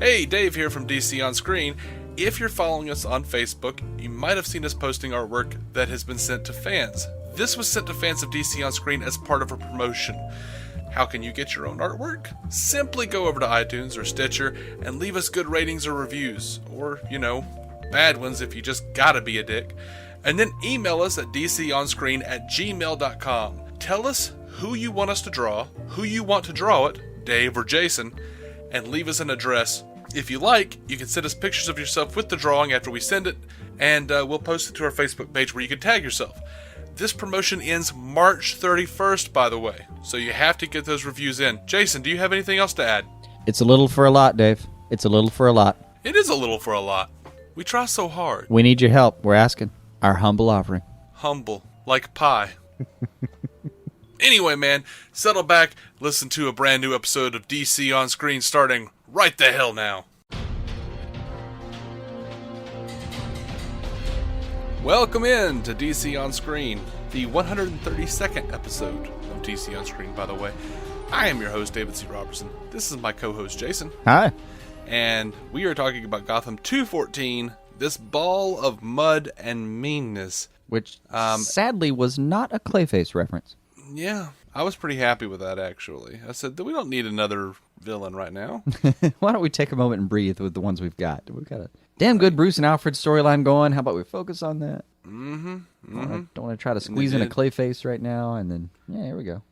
Hey, Dave here from DC On Screen. If you're following us on Facebook, you might have seen us posting artwork that has been sent to fans. This was sent to fans of DC On Screen as part of a promotion. How can you get your own artwork? Simply go over to iTunes or Stitcher and leave us good ratings or reviews. Or, bad ones if you just gotta be a dick. And then email us at dconscreen@gmail.com. Tell us who you want us to draw, who you want to draw it, Dave or Jason, and leave us an address. If you like, you can send us pictures of yourself with the drawing after we send it, and we'll post it to our Facebook page where you can tag yourself. This promotion ends March 31st, by the way, so you have to get those reviews in. Jason, do you have anything else to add? It's a little for a lot, Dave. It's a little for a lot. It is a little for a lot. We try so hard. We need your help. We're asking. Our humble offering. Humble, like pie. Anyway, man, settle back, listen to a brand new episode of DC On Screen starting right the hell now. Welcome in to DC On Screen, the 132nd episode of DC On Screen, by the way. I am your host, David C. Robertson. This is my co-host, Jason. Hi. And we are talking about Gotham 2x14, this ball of mud and meanness. Which, sadly, was not a Clayface reference. Yeah, I was pretty happy with that, actually. I said that we don't need another villain right now. Why don't we take a moment and breathe with the ones we've got? We've got a damn good Bruce and Alfred storyline going. How about we focus on that? Don't want to try to squeeze in a Clayface right now, and then, yeah, here we go.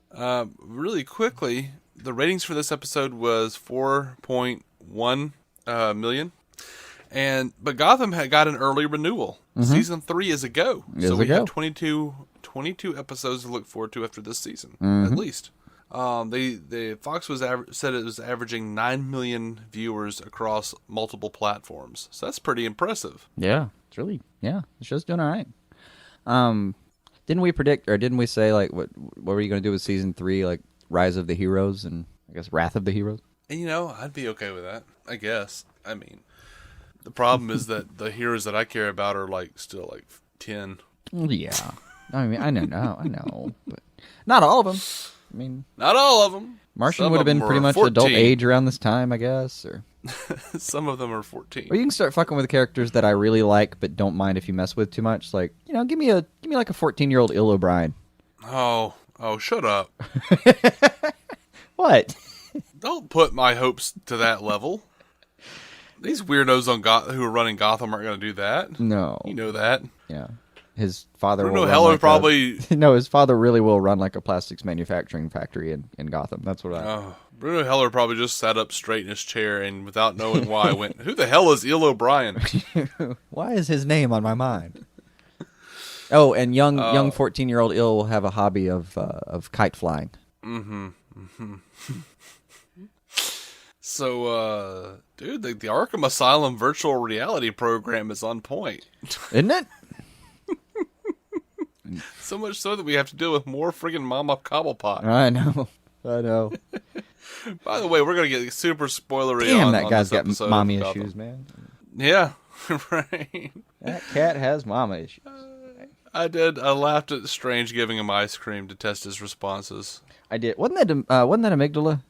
Really quickly, the ratings for this episode was 4.1 million. But Gotham had got an early renewal. Mm-hmm. Season 3 is a go. So we have 22 episodes to look forward to after this season, at least. The Fox said it was averaging 9 million viewers across multiple platforms. So that's pretty impressive. Yeah, the show's doing all right. Didn't we predict, or didn't we say, like, what were you going to do with season 3, like Rise of the Heroes and I guess Wrath of the Heroes? And I'd be okay with that, I guess. I mean, the problem is that the heroes that I care about are still 10. Yeah. I mean, I know, but not all of them. I mean, not all of them. Martian would have been pretty much 14. adult age around this time, I guess. Or some of them are 14. Or you can start fucking with characters that I really like, but don't mind if you mess with too much. Like, give me like a 14-year-old Ill O'Brien. Oh, shut up. What? Don't put my hopes to that level. These weirdos who are running Gotham aren't going to do that. No, you know that. Yeah. His father Bruno Heller probably... No, his father really will run like a plastics manufacturing factory in Gotham. That's what Bruno Heller probably just sat up straight in his chair and without knowing why went, who the hell is Ill O'Brien? Why is his name on my mind? Oh, and young 14-year-old Ill will have a hobby of kite flying. Mm-hmm. Mm-hmm. So, dude, the Arkham Asylum virtual reality program is on point. Isn't it? So much so that we have to deal with more friggin' Mama Cobblepot. I know. By the way, we're going to get super spoilery. Damn, that guy's got mommy issues, man. Yeah, right. That cat has mama issues. I did. I laughed at Strange giving him ice cream to test his responses. I did. Wasn't that amygdala?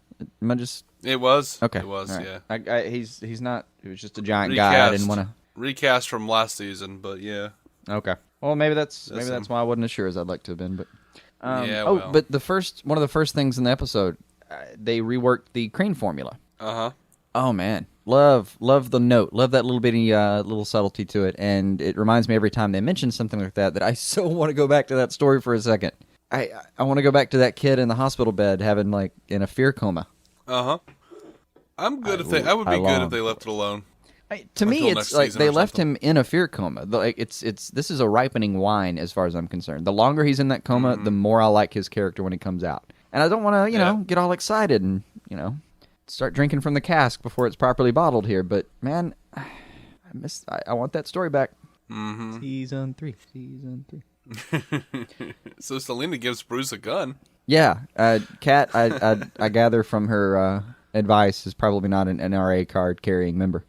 Am I just... It was. Okay. It was, right. Yeah. He's not... He was just a giant guy. I didn't want to... Recast from last season, but yeah. Okay. Well, maybe that's why I wasn't as sure as I'd like to have been. But but one of the first things in the episode, they reworked the Crane formula. Oh man, love the note, love that little bitty little subtlety to it, and it reminds me every time they mention something like that I so want to go back to that story for a second. I want to go back to that kid in the hospital bed having in a fear coma. I'm good I would be good if they left it alone. To me, it's like they left him in a fear coma. Like this is a ripening wine as far as I'm concerned. The longer he's in that coma, the more I like his character when he comes out. And I don't want to, get all excited and start drinking from the cask before it's properly bottled here. But man, I want that story back. Mm-hmm. Season 3. So Selena gives Bruce a gun. Yeah, Kat, I gather from her advice, is probably not an NRA card carrying member.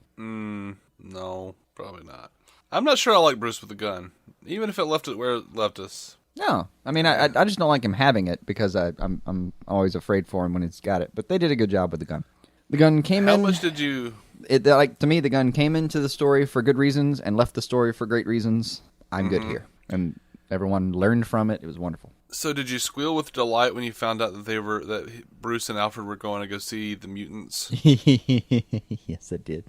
No, probably not. I'm not sure I like Bruce with a gun, even if it left it where it left us. No, I mean, I just don't like him having it because I'm always afraid for him when he's got it. But they did a good job with the gun. The gun came in. How much did you to me, the gun came into the story for good reasons and left the story for great reasons. I'm good here. And everyone learned from it. It was wonderful. So did you squeal with delight when you found out that Bruce and Alfred were going to go see the mutants? Yes, I did.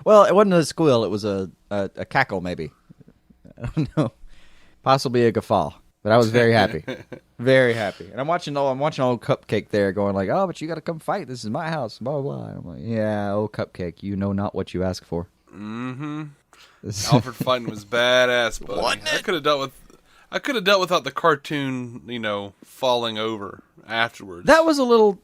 Well, it wasn't a squeal. It was a cackle, maybe. I don't know. Possibly a guffaw. But I was very happy. Very happy. And I'm watching old Cupcake there going like, oh, but you got to come fight. This is my house. Blah, blah, blah. And I'm like, yeah, old Cupcake, you know not what you ask for. Mm-hmm. Alfred fighting was badass, buddy. I could have dealt without the cartoon, falling over afterwards. That was a little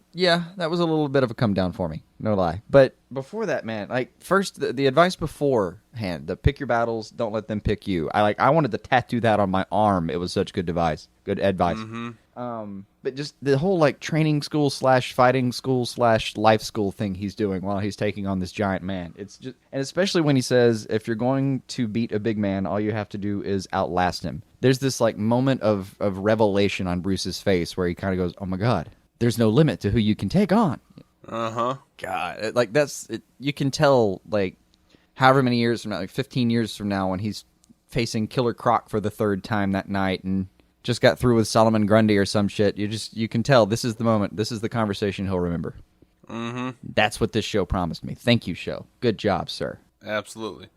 bit of a come down for me. No lie. But before that, man, like first the advice beforehand, the pick your battles, don't let them pick you. I wanted to tattoo that on my arm. It was such good advice. But just the whole like training school / fighting school / life school thing he's doing while he's taking on this giant man. It's just, and especially when he says, if you're going to beat a big man, all you have to do is outlast him. There's this like moment of revelation on Bruce's face where he kind of goes, oh my God, there's no limit to who you can take on. Uh-huh. God, like that's it, you can tell like however many years from now, like 15 years from now when he's facing Killer Croc for the third time that night and just got through with Solomon Grundy or some shit. You can tell this is the moment. This is the conversation he'll remember. Mm-hmm. That's what this show promised me. Thank you, show. Good job, sir. Absolutely.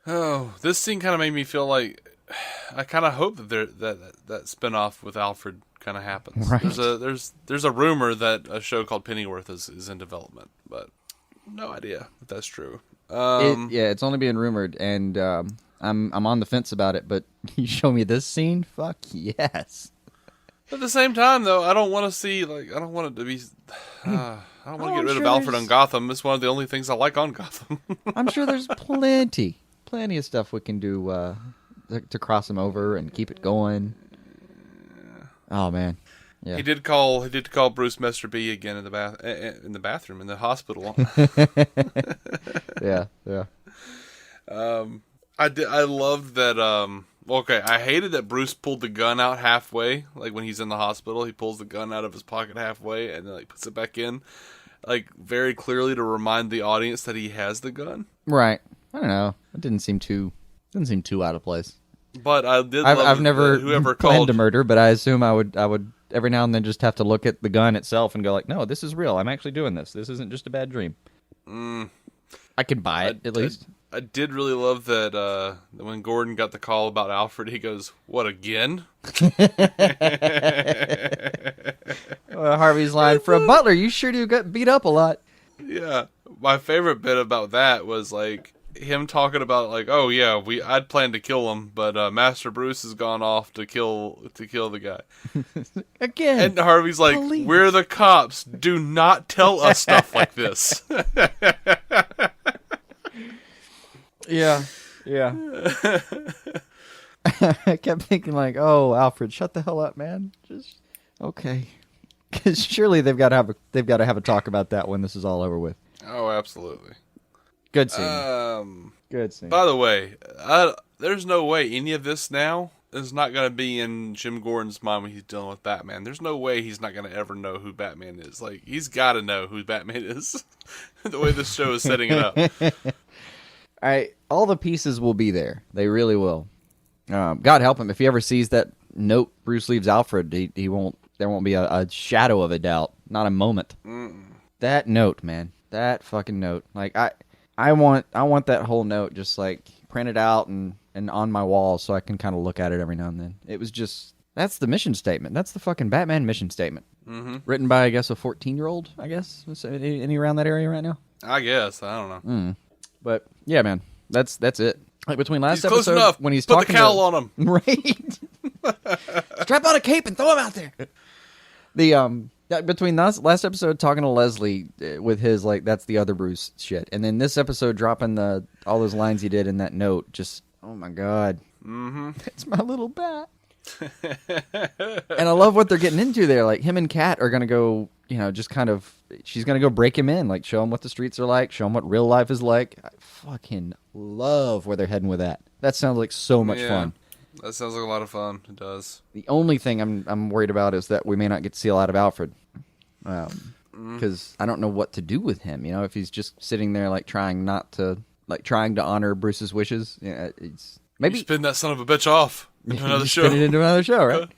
Oh, this scene kind of made me feel like I kind of hope that that spinoff with Alfred kind of happens. Right. There's a rumor that a show called Pennyworth is in development, but no idea if that's true. It's only being rumored, and I'm on the fence about it. But you show me this scene, fuck yes. At the same time, though, I don't want to see I don't want it to be. I don't want to get rid of Alfred on Gotham. It's one of the only things I like on Gotham. I'm sure there's plenty of stuff we can do to cross him over and keep it going. Oh man, yeah. He did call Bruce Mr. B again in the bathroom in the hospital. Yeah. I loved that. Okay, I hated that Bruce pulled the gun out halfway. Like when he's in the hospital, he pulls the gun out of his pocket halfway and then puts it back in, very clearly to remind the audience that he has the gun. Right. I don't know. It didn't seem too out of place. But I did. I've never whoever planned called to murder, but I assume I would every now and then just have to look at the gun itself and go like, no, this is real. I'm actually doing this. This isn't just a bad dream. I can buy it at least. I did really love that when Gordon got the call about Alfred, he goes, "What again?" Harvey's line, for a butler, you sure do get beat up a lot. Yeah, my favorite bit about that was him talking about oh yeah, I'd planned to kill him, but Master Bruce has gone off to kill the guy again. And Harvey's like, police. We're the cops. Do not tell us stuff like this. Yeah. I kept thinking oh, Alfred, shut the hell up, man. Just okay, because surely they've got to have a talk about that when this is all over with. Oh, absolutely. Good scene. Good scene. By the way, there's no way any of this now is not going to be in Jim Gordon's mind when he's dealing with Batman. There's no way he's not going to ever know who Batman is. He's got to know who Batman is. The way this show is setting it up. All the pieces will be there. They really will. God help him if he ever sees that note Bruce leaves Alfred. He won't. There won't be a shadow of a doubt. Not a moment. Mm-mm. That note, man. That fucking note. I want that whole note just printed out and on my wall so I can kind of look at it every now and then. It was just that's the mission statement. That's the fucking Batman mission statement. Mm-hmm. Written by I guess a 14-year-old. I guess any around that area right now. I guess I don't know. But yeah, man, that's it. Between last he's episode close enough. When he's put talking the cowl on him, right? Strap on a cape and throw him out there. Between last episode talking to Leslie with his that's the other Bruce shit, and then this episode dropping all those lines he did in that note, just oh my god, it's my little bat. And I love what they're getting into there. Him and Kat are gonna go, just kind of. She's gonna go break him in, show him what the streets are like, show him what real life is like. I fucking love where they're heading with that. That sounds like so much fun. That sounds like a lot of fun. It does. The only thing I'm worried about is that we may not get to see a lot of Alfred. because I don't know what to do with him. If he's just sitting there like trying to honor Bruce's wishes. It's maybe you spin that son of a bitch off into another show. Spin it into another show, right?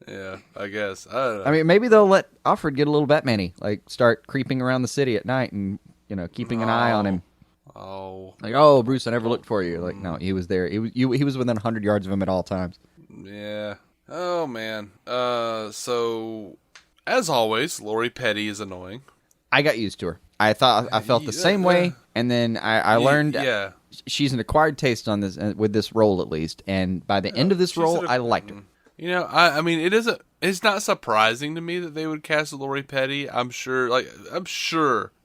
Yeah, I guess. I don't know. I mean, maybe they'll let Alfred get a little Batman-y, like start creeping around the city at night and keeping an eye on him. Oh, like, oh, Bruce, I never looked for you. Like, no, he was there. He was within 100 yards of him at all times. Yeah. Oh man. So as always, Lori Petty is annoying. I got used to her. I felt the same way, and then I learned. Yeah. She's an acquired taste on this with this role at least, and by the end of this role, I liked her. I mean, it's not surprising to me that they would cast Lori Petty. I'm sure the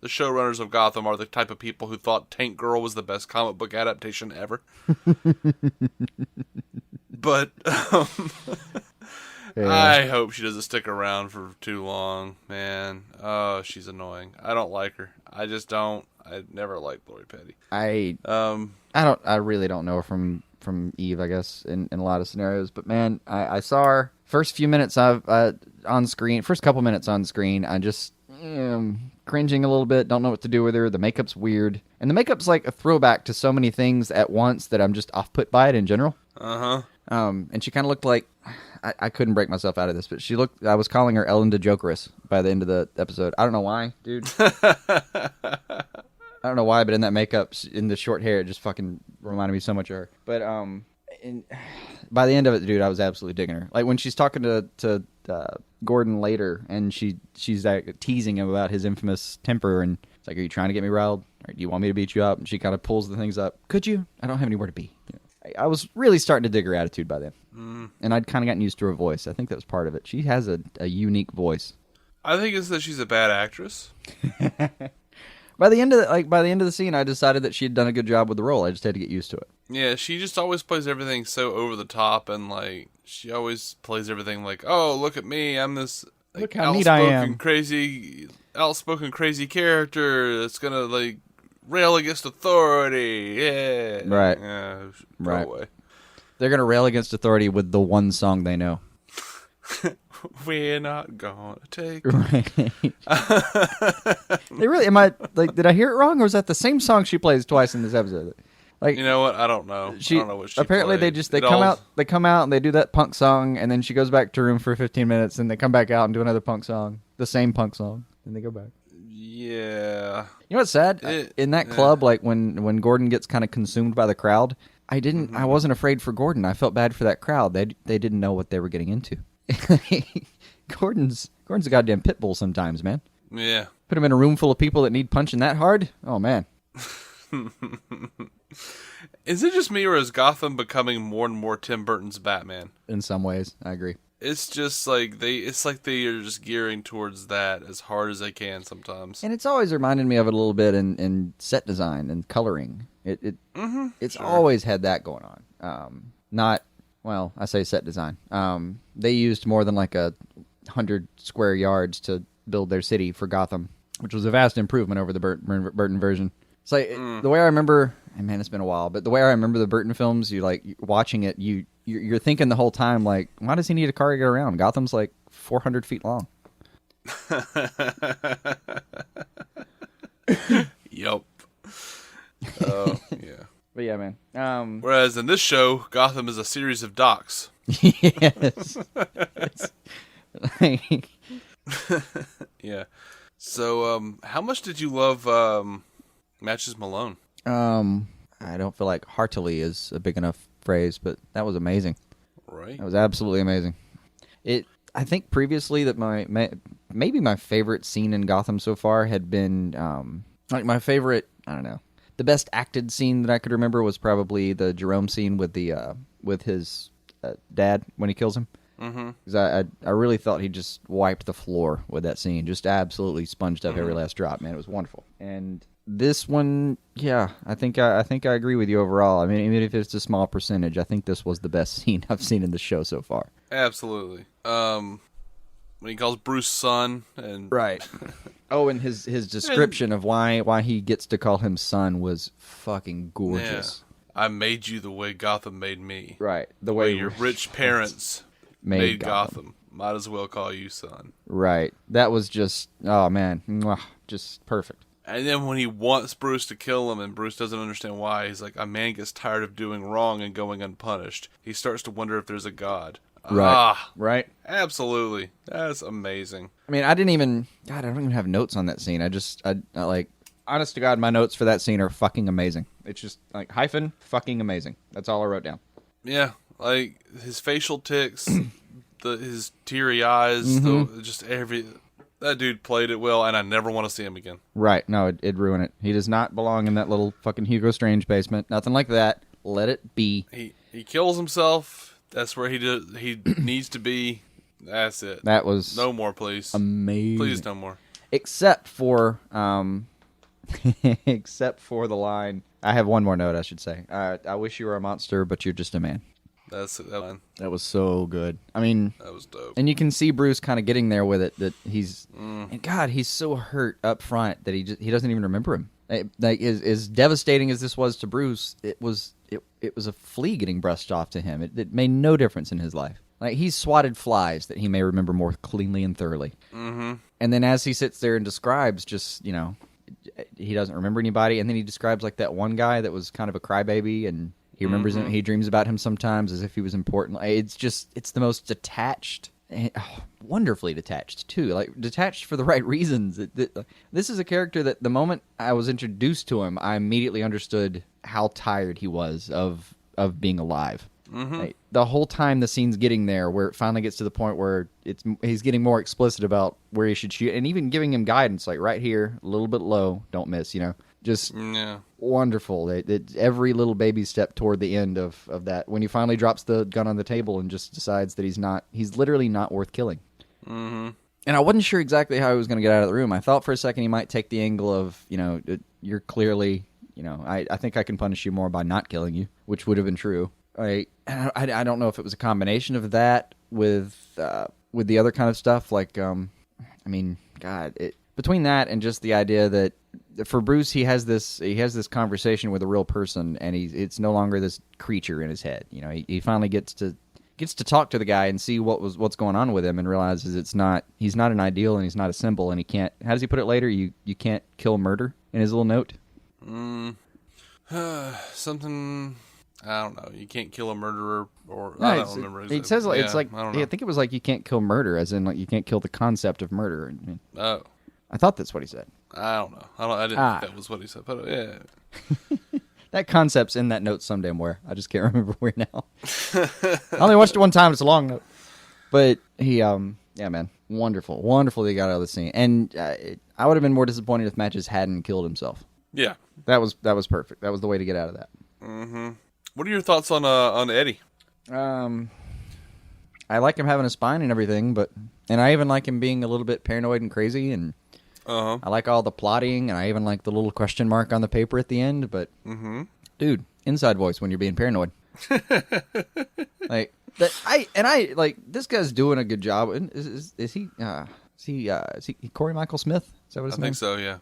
showrunners of Gotham are the type of people who thought Tank Girl was the best comic book adaptation ever. But I hope she doesn't stick around for too long, man. Oh, she's annoying. I don't like her. I just don't. I never liked Lori Petty. I really don't know her from Eve, I guess, in a lot of scenarios. But man, I saw her first few minutes on screen. First couple minutes on screen, I just cringing a little bit. Don't know what to do with her. The makeup's weird, and the makeup's like a throwback to so many things at once that I'm just off put by it in general. And she kind of looked like I couldn't break myself out of this, but she looked. I was calling her Ellen DeGeneres by the end of the episode. I don't know why, dude. I don't know why, but in that makeup, in the short hair, it just fucking reminded me so much of her. But by the end of it, dude, I was absolutely digging her. Like when she's talking to Gordon later, and she's like teasing him about his infamous temper, and it's like, "Are you trying to get me riled? Or do you want me to beat you up?" And she kind of pulls the things up. Could you? I don't have anywhere to be. I was really starting to dig her attitude by then, and I'd kind of gotten used to her voice. I think that was part of it. She has a unique voice. I think it's that she's a bad actress. By the end of the scene, I decided that she had done a good job with the role. I just had to get used to it. Yeah, she just always plays everything so over the top, and like she always plays everything like, "Oh, look at me! I'm this look how neat I am, outspoken crazy character that's gonna like rail against authority." Yeah, right, yeah, right. Away. They're gonna rail against authority with the one song they know. We're not gonna take. Right. They really? Am I like? Did I hear it wrong, or was that the same song she plays twice in this episode? Like, you know what? I don't know. I don't know what she apparently played. they come out and they do that punk song, and then she goes back to her room for 15 minutes, and they come back out and do another punk song, the same punk song, and they go back. Yeah. You know what's sad? In that club, like when Gordon gets kind of consumed by the crowd, I wasn't afraid for Gordon. I felt bad for that crowd. They didn't know what they were getting into. Gordon's a goddamn pit bull sometimes, man. Yeah. Put him in a room full of people that need punching that hard? Oh, man. Is it just me, or is Gotham becoming more and more Tim Burton's Batman? In some ways, I agree. It's just like they are just gearing towards that as hard as they can sometimes. And it's always reminded me of it a little bit in set design and coloring. It's always had that going on. Well, I say set design. They used more than like 100 square yards to build their city for Gotham, which was a vast improvement over the Burton version. It's like the way I remember, and man, it's been a while, but the way I remember the Burton films, you like watching it, you're thinking the whole time like, why does he need a car to get around? Gotham's like 400 feet long. Yup. Oh yeah. But yeah, man. Whereas in this show, Gotham is a series of docks. Yes. Yeah. So, how much did you love Matches Malone? I don't feel like heartily is a big enough phrase, but that was amazing. Right. That was absolutely amazing. I think previously that maybe my favorite scene in Gotham so far had been like my favorite. I don't know. The best acted scene that I could remember was probably the Jerome scene with his dad when he kills him. Mm-hmm. Because I really thought he just wiped the floor with that scene, just absolutely sponged up every last drop. Man, it was wonderful. And this one, yeah, I think I agree with you overall. I mean, even if it's a small percentage, I think this was the best scene I've seen in the show so far. Absolutely. When he calls Bruce son, and right. Oh, and his description of why he gets to call him son was fucking gorgeous. Yeah. I made you the way Gotham made me. Right. The way your rich parents made Gotham. might as well call you son. Right. That was just, oh man, just perfect. And then when he wants Bruce to kill him and Bruce doesn't understand why, he's like, a man gets tired of doing wrong and going unpunished. He starts to wonder if there's a God. Right. Right. Absolutely. That's amazing. I mean, I don't even have notes on that scene. I like, honest to God, my notes for that scene are fucking amazing. It's just like hyphen fucking amazing. That's all I wrote down. Yeah. Like his facial tics, his teary eyes, that dude played it well, and I never want to see him again. Right. No, it'd ruin it. He does not belong in that little fucking Hugo Strange basement. Nothing like that. Let it be. He kills himself. That's where he needs to be. That's it. That was no more, please. Amazing. Please, no more. Except for the line. I have one more note, I should say. I wish you were a monster, but you're just a man. That was so good. I mean, that was dope. And you can see Bruce kind of getting there with it. That he's and God, he's so hurt up front that he doesn't even remember him. Like as devastating as this was to Bruce, it was a flea getting brushed off to him. It made no difference in his life. Like he's swatted flies that he may remember more cleanly and thoroughly. Mm-hmm. And then as he sits there and describes, just he doesn't remember anybody, and then he describes like that one guy that was kind of a crybaby and. He remembers him. He dreams about him sometimes as if he was important. It's the most detached, wonderfully detached too. Like detached for the right reasons. This is a character that the moment I was introduced to him, I immediately understood how tired he was of being alive. Mm-hmm. Like, the whole time the scene's getting there, where it finally gets to the point where he's getting more explicit about where he should shoot, and even giving him guidance, like right here, a little bit low, don't miss, Just wonderful. Every little baby step toward the end of that. When he finally drops the gun on the table and just decides that he's literally not worth killing. Mm-hmm. And I wasn't sure exactly how he was going to get out of the room. I thought for a second he might take the angle of, you're clearly, I think I can punish you more by not killing you, which would have been true. I don't know if it was a combination of that with the other kind of stuff. Like, between that and just the idea that for Bruce, he has this conversation with a real person, and it's no longer this creature in his head. He finally gets to talk to the guy and see what's going on with him, and realizes he's not an ideal and he's not a symbol, and he can't. How does he put it later? You can't kill murder in his little note. Something. I don't know. You can't kill a murderer, or no, I don't remember. It says it's like I think it was like you can't kill murder, as in like you can't kill the concept of murder. Oh. I thought that's what he said. I don't know. I didn't think that was what he said, but yeah. That concept's in that note some damn where. I just can't remember where now. I only watched it one time. It's a long note. But he, yeah, man. Wonderful. Wonderful that he got out of the scene. And I would have been more disappointed if Matches hadn't killed himself. Yeah. That was perfect. That was the way to get out of that. Mm-hmm. What are your thoughts on Eddie? I like him having a spine and everything, and I even like him being a little bit paranoid and crazy, and I like all the plotting, and I even like the little question mark on the paper at the end, but dude, inside voice when you're being paranoid. Like that, like this guy's doing a good job. Is he Corey Michael Smith? Is that what his name? I think so, yeah.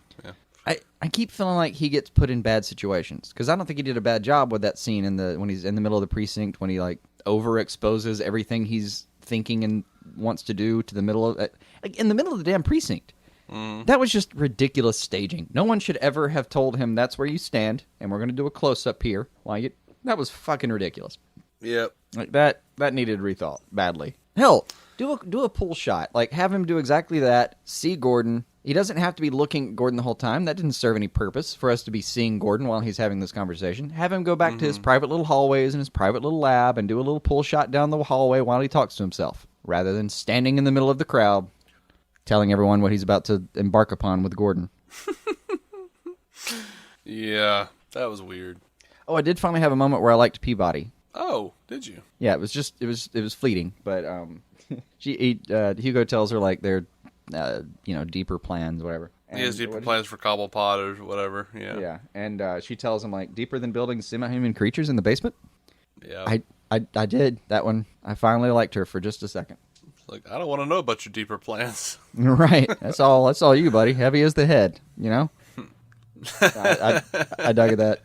I keep feeling like he gets put in bad situations, because I don't think he did a bad job with that scene when he's in the middle of the precinct, when he like overexposes everything he's thinking and wants to do to the middle of like in the middle of the damn precinct. That was just ridiculous staging. No one should ever have told him that's where you stand, and we're going to do a close up here. That was fucking ridiculous. Yep. Like that needed rethought badly. Hell, do a pull shot. Like have him do exactly that. See Gordon. He doesn't have to be looking at Gordon the whole time. That didn't serve any purpose for us to be seeing Gordon while he's having this conversation. Have him go back to his private little hallways and his private little lab and do a little pull shot down the hallway while he talks to himself, rather than standing in the middle of the crowd telling everyone what he's about to embark upon with Gordon. Yeah, that was weird. Oh, I did finally have a moment where I liked Peabody. Oh, did you? Yeah, it was fleeting, but Hugo tells her like they're deeper plans, whatever. And he has deeper plans for Cobblepot or whatever. Yeah. Yeah, and she tells him like deeper than building semi-human creatures in the basement. Yeah. I did that one. I finally liked her for just a second. Like, I don't want to know about your deeper plans. Right. That's all you, buddy. Heavy as the head, I dug that.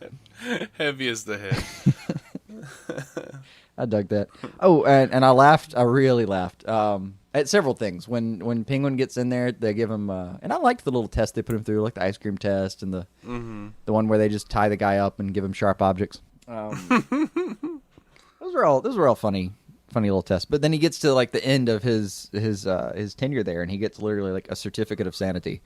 Heavy as the head. I dug that. Oh, and I laughed. I really laughed. At several things. When Penguin gets in there, they give him, and I liked the little test they put him through, like the ice cream test and the one where they just tie the guy up and give him sharp objects. Those were all funny little tests. But then he gets to like the end of his tenure there, and he gets literally like a certificate of sanity.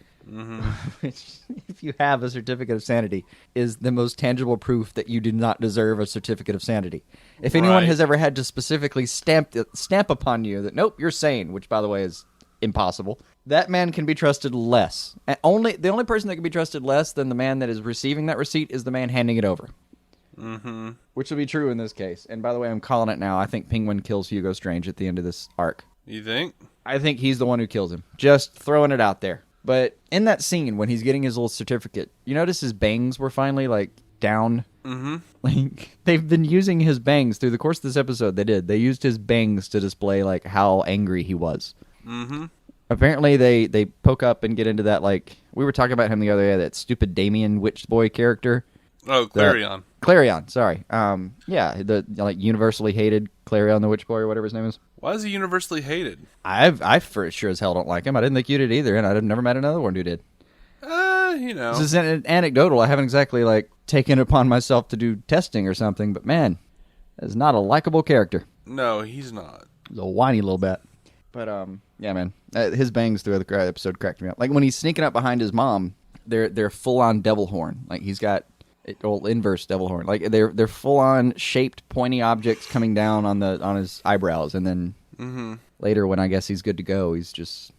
Which, if you have a certificate of sanity, is the most tangible proof that you do not deserve a certificate of sanity. If anyone has ever had to specifically stamp upon you that nope, you're sane, which by the way is impossible, that man can be trusted less. And the only person that can be trusted less than the man that is receiving that receipt is the man handing it over. Which will be true in this case. And by the way, I'm calling it now. I think Penguin kills Hugo Strange at the end of this arc. You think? I think he's the one who kills him. Just throwing it out there. But in that scene, when he's getting his little certificate, you notice his bangs were finally, like, down? Like, they've been using his bangs through the course of this episode. They did. They used his bangs to display, like, how angry he was. Apparently, they poke up and get into that, like, we were talking about him the other day, that stupid Damien Witch Boy character. Oh, Clarion. Clarion, sorry. Yeah, the like universally hated Clarion the Witch Boy or whatever his name is. Why is he universally hated? I for sure as hell don't like him. I didn't think you did either, and I've never met another one who did. This is anecdotal. I haven't exactly like taken it upon myself to do testing or something, but man, that's not a likable character. No, he's not. He's a whiny little bat. But yeah, man, his bangs through the episode cracked me up. Like when he's sneaking up behind his mom, they're full on devil horn. Like he's got inverse devil horn. Like they're full on shaped pointy objects coming down on his eyebrows, and then later when I guess he's good to go, he's just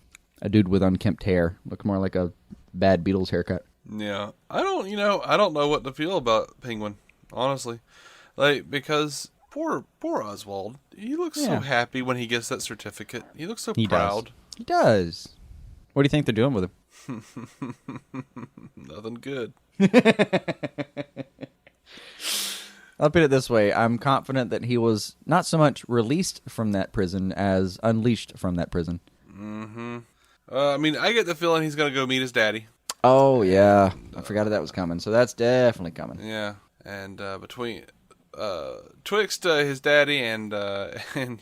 a dude with unkempt hair. Looks more like a bad Beatles haircut. Yeah, I don't know what to feel about Penguin, honestly. Like because poor Oswald, he looks so happy when he gets that certificate. He looks so proud. He does. What do you think they're doing with him? Nothing good. I'll put it this way. I'm confident that he was not so much released from that prison as unleashed from that prison. I mean, I get the feeling he's going to go meet his daddy. Oh, yeah. I forgot that was coming. So that's definitely coming. Yeah. And between twixt his daddy and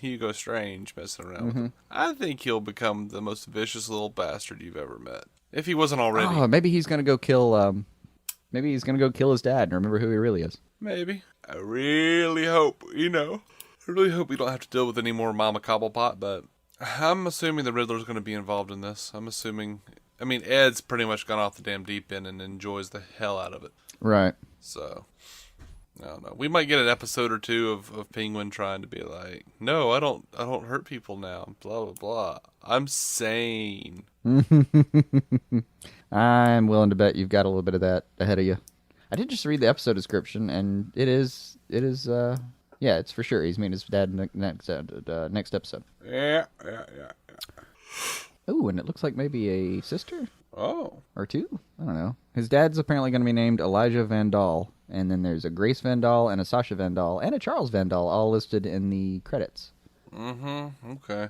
Hugo Strange messing around with him, I think he'll become the most vicious little bastard you've ever met. If he wasn't already. Oh, maybe he's going to go kill... Maybe he's going to go kill his dad and remember who he really is. Maybe. I really hope, we don't have to deal with any more Mama Cobblepot, but I'm assuming the Riddler's going to be involved in this. Ed's pretty much gone off the damn deep end and enjoys the hell out of it. Right. So, I don't know. We might get an episode or two of Penguin trying to be like, no, I don't hurt people now, blah, blah, blah. I'm sane. I'm willing to bet you've got a little bit of that ahead of you. I did just read the episode description, and it is, it's for sure. He's meeting his dad next episode. Yeah. Ooh, and it looks like maybe a sister? Oh. Or two? I don't know. His dad's apparently going to be named Elijah Van Dahl, and then there's a Grace Van Dahl, and a Sasha Van Dahl, and a Charles Van Dahl, all listed in the credits. Okay.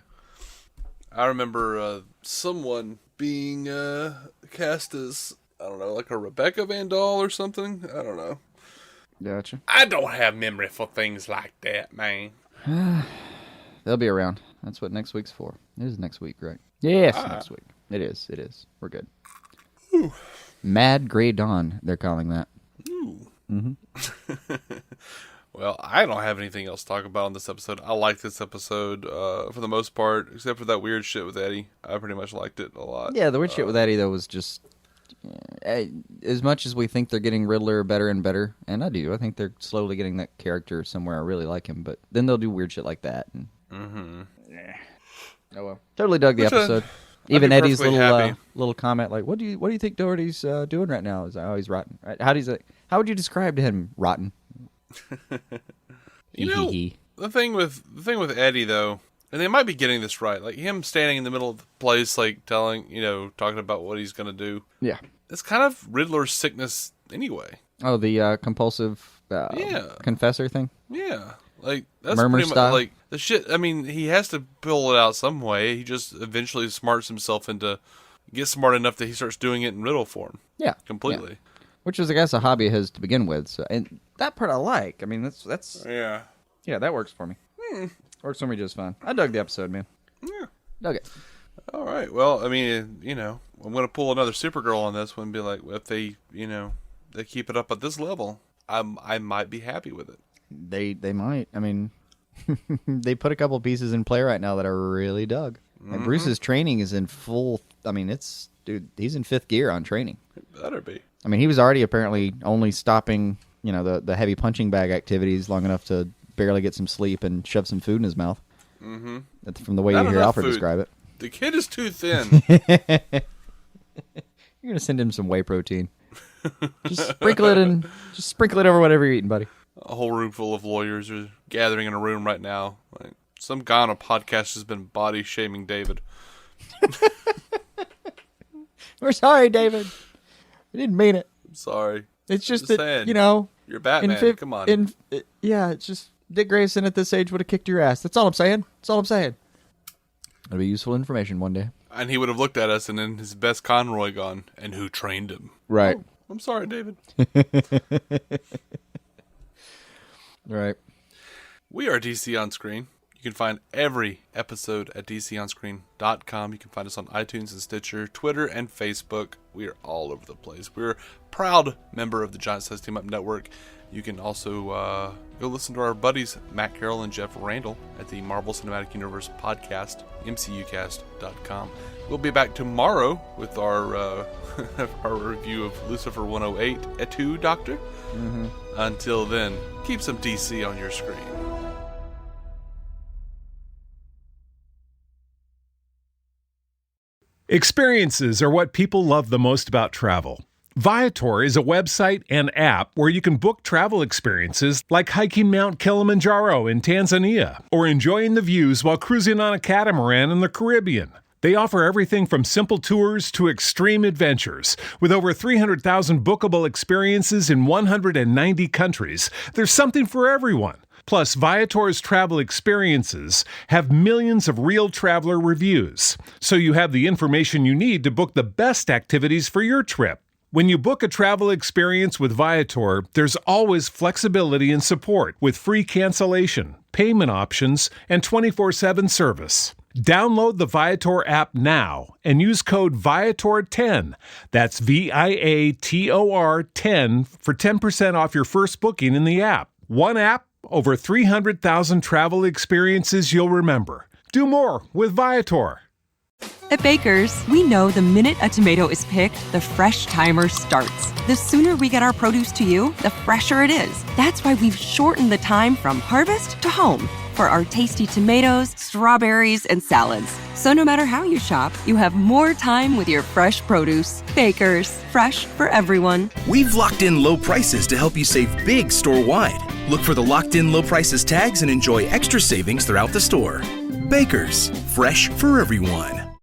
I remember someone being cast as, I don't know, like a Rebecca Van Dahl or something. I don't know. Gotcha. I don't have memory for things like that, man. They'll be around. That's what next week's for. It is next week, right? Yes, next week. It is. We're good. Ooh. Mad Grey Dawn, they're calling that. Ooh. Well, I don't have anything else to talk about on this episode. I like this episode for the most part, except for that weird shit with Eddie. I pretty much liked it a lot. Yeah, the weird shit with Eddie, though, was just... as much as we think they're getting Riddler better and better, and I do, I think they're slowly getting that character somewhere. I really like him, but then they'll do weird shit like that. And... Oh well. Totally dug the episode. Even Eddie's little comment, like, "What do you think Doherty's doing right now?" Is he's rotten. Right? How would you describe to him rotten? The thing with Eddie though, and they might be getting this right, like him standing in the middle of the place, like talking about what he's gonna do. Yeah, it's kind of Riddler's sickness anyway. Oh, the compulsive confessor thing. Yeah, like that's Murmur pretty style. much like the shit. I mean, he has to pull it out some way. He just eventually smarts himself into get smart enough that he starts doing it in riddle form. Yeah, completely. Yeah. Which is, I guess, a hobby of his to begin with. So, and that part I like. I mean, that's yeah, that works for me. Works for me just fine. I dug the episode, man. Yeah. Okay. All right. Well, I mean, I'm going to pull another Supergirl on this one and be like, if they, they keep it up at this level, I might be happy with it. They might. I mean, they put a couple pieces in play right now that I really dug. Mm-hmm. And Bruce's training is in full. I mean, he's in 5th gear on training. It better be. I mean, he was already apparently only stopping, the heavy punching bag activities long enough to barely get some sleep and shove some food in his mouth. Mm-hmm. That's from the way you hear Alfred describe it. The kid is too thin. You're gonna send him some whey protein. Just sprinkle it over whatever you're eating, buddy. A whole room full of lawyers are gathering in a room right now. Like, some guy on a podcast has been body shaming David. We're sorry, David. We didn't mean it. I'm sorry. It's just that saying, you're Batman. Come on. It's just Dick Grayson at this age would have kicked your ass. That's all I'm saying. It'll be useful information one day. And he would have looked at us and in his best Conroy gone, and who trained him? Right. Oh, I'm sorry, David. Right. We are DC On Screen. You can find every episode at dconscreen.com. You can find us on iTunes and Stitcher, Twitter, and Facebook. We are all over the place. We're a proud member of the Giant Size Team Up Network. You can also go listen to our buddies Matt Carroll and Jeff Randall at the Marvel Cinematic Universe podcast, mcucast.com. We'll be back tomorrow with our our review of Lucifer 108, Etude Doctor. Mm-hmm. Until then, keep some DC on your screen. Experiences are what people love the most about travel. Viator is a website and app where you can book travel experiences like hiking Mount Kilimanjaro in Tanzania or enjoying the views while cruising on a catamaran in the Caribbean. They offer everything from simple tours to extreme adventures. With over 300,000 bookable experiences in 190 countries, there's something for everyone. Plus, Viator's travel experiences have millions of real traveler reviews, so you have the information you need to book the best activities for your trip. When you book a travel experience with Viator, there's always flexibility and support with free cancellation, payment options, and 24/7 service. Download the Viator app now and use code Viator10. That's Viator 10 for 10% off your first booking in the app. One app, over 300,000 travel experiences you'll remember. Do more with Viator. At Baker's, we know the minute a tomato is picked, the fresh timer starts. The sooner we get our produce to you, the fresher it is. That's why we've shortened the time from harvest to home for our tasty tomatoes, strawberries, and salads. So no matter how you shop, you have more time with your fresh produce. Baker's, fresh for everyone. We've locked in low prices to help you save big store-wide. Look for the locked in low prices tags and enjoy extra savings throughout the store. Baker's, fresh for everyone.